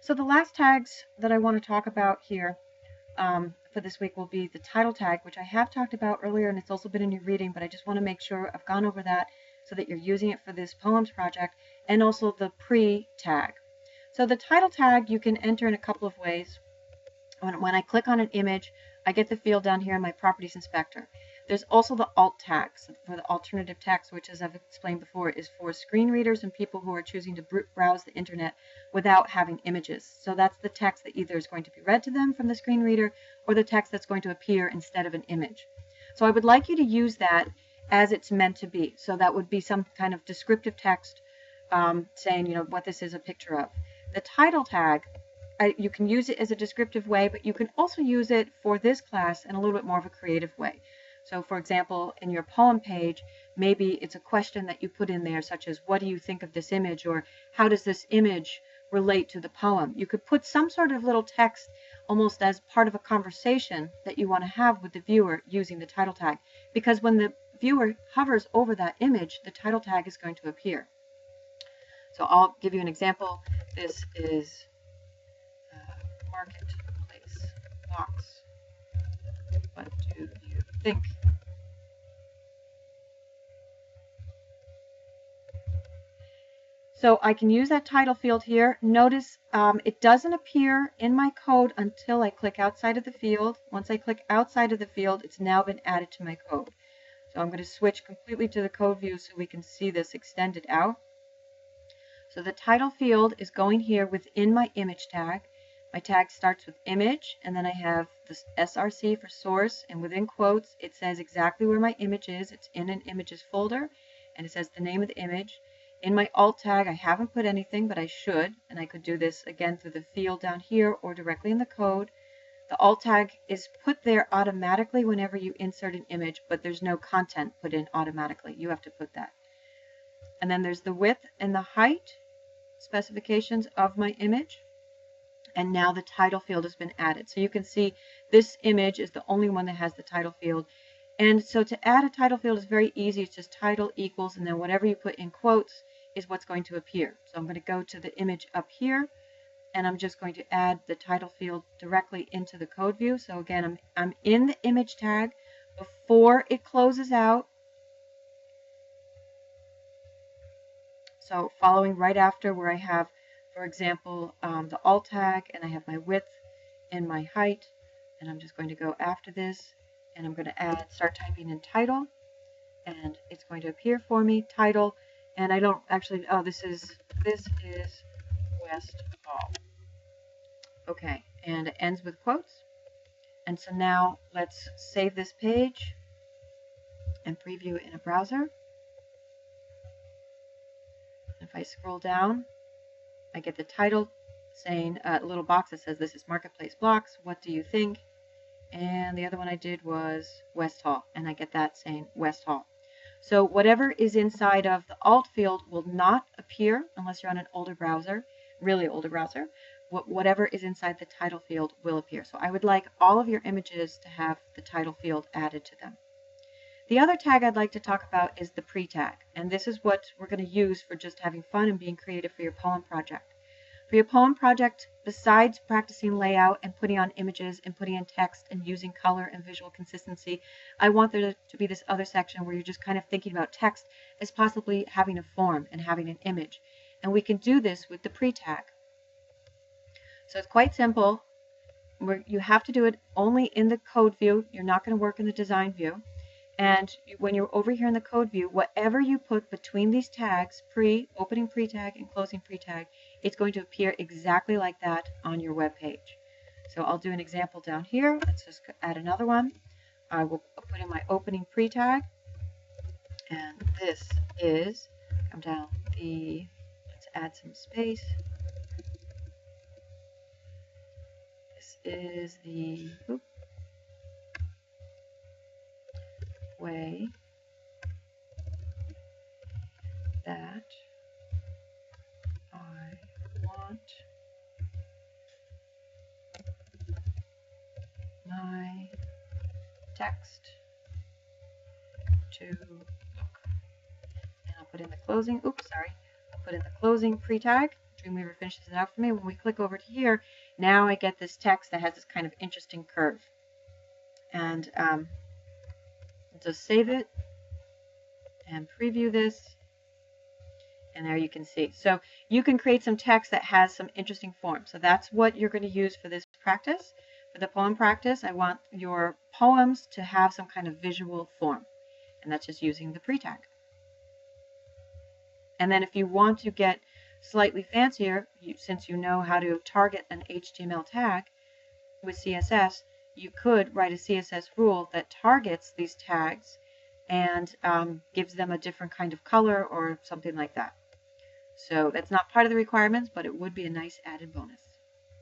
So the last tags that I want to talk about here for this week will be the title tag, which I have talked about earlier, and it's also been in your reading, but I just want to make sure I've gone over that so that you're using it for this poems project, and also the pre-tag. So the title tag you can enter in a couple of ways. When I click on an image, I get the field down here in my properties inspector. There's also the alt tag for the alternative text, which, as I've explained before, is for screen readers and people who are choosing to browse the internet without having images. So that's the text that either is going to be read to them from the screen reader or the text that's going to appear instead of an image. So I would like you to use that as it's meant to be. So that would be some kind of descriptive text saying, you know, what this is a picture of. The title tag, you can use it as a descriptive way, but you can also use it for this class in a little bit more of a creative way. So for example, in your poem page, maybe it's a question that you put in there, such as, what do you think of this image? Or how does this image relate to the poem? You could put some sort of little text almost as part of a conversation that you want to have with the viewer using the title tag. Because when the viewer hovers over that image, the title tag is going to appear. So I'll give you an example. This is marketplace blocks. What do you think? So I can use that title field here. Notice it doesn't appear in my code until I click outside of the field. Once I click outside of the field, it's now been added to my code. So I'm going to switch completely to the code view so we can see this extended out. So the title field is going here within my image tag. My tag starts with image, and then I have this SRC for source, and within quotes it says exactly where my image is. It's in an images folder, and it says the name of the image. In my alt tag, I haven't put anything, but I should, and I could do this again through the field down here or directly in the code. The alt tag is put there automatically whenever you insert an image, but there's no content put in automatically. You have to put that. And then there's the width and the height specifications of my image. And now the title field has been added. So you can see this image is the only one that has the title field. And so to add a title field is very easy. It's just title equals, and then whatever you put in quotes is what's going to appear. So I'm going to go to the image up here, and I'm just going to add the title field directly into the code view. So again, I'm in the image tag before it closes out. So following right after where I have, for example, the alt tag, and I have my width and my height, and I'm just going to go after this, and I'm going to start typing in title, and it's going to appear for me, title, and I don't actually, oh, this is West Hall. Okay, and it ends with quotes. And so now let's save this page and preview it in a browser. If I scroll down, I get the title saying a little box that says this is Marketplace Blocks. What do you think? And the other one I did was West Hall, and I get that saying West Hall. So whatever is inside of the alt field will not appear unless you're on an older browser, really older browser. Whatever is inside the title field will appear. So I would like all of your images to have the title field added to them. The other tag I'd like to talk about is the pre-tag, and this is what we're going to use for just having fun and being creative for your poem project. For your poem project, besides practicing layout and putting on images and putting in text and using color and visual consistency, I want there to be this other section where you're just kind of thinking about text as possibly having a form and having an image. And we can do this with the pre-tag. So it's quite simple. You have to do it only in the code view. You're not going to work in the design view. And when you're over here in the code view, whatever you put between these tags, opening pre-tag and closing pre-tag, it's going to appear exactly like that on your web page. So I'll do an example down here. Let's just add another one. I will put in my opening pre-tag, and this is, come down let's add some space. This is the way that I want my text to look. And I'll put in the closing, I'll put in the closing pre-tag, Dreamweaver finishes it out for me. When we click over to here, now I get this text that has this kind of interesting curve. And just save it and preview this. And there you can see. So you can create some text that has some interesting form. So that's what you're going to use for this practice. For the poem practice, I want your poems to have some kind of visual form. And that's just using the pre tag. And then if you want to get slightly fancier, since you know how to target an HTML tag with CSS, you could write a CSS rule that targets these tags and gives them a different kind of color or something like that. So that's not part of the requirements, but it would be a nice added bonus.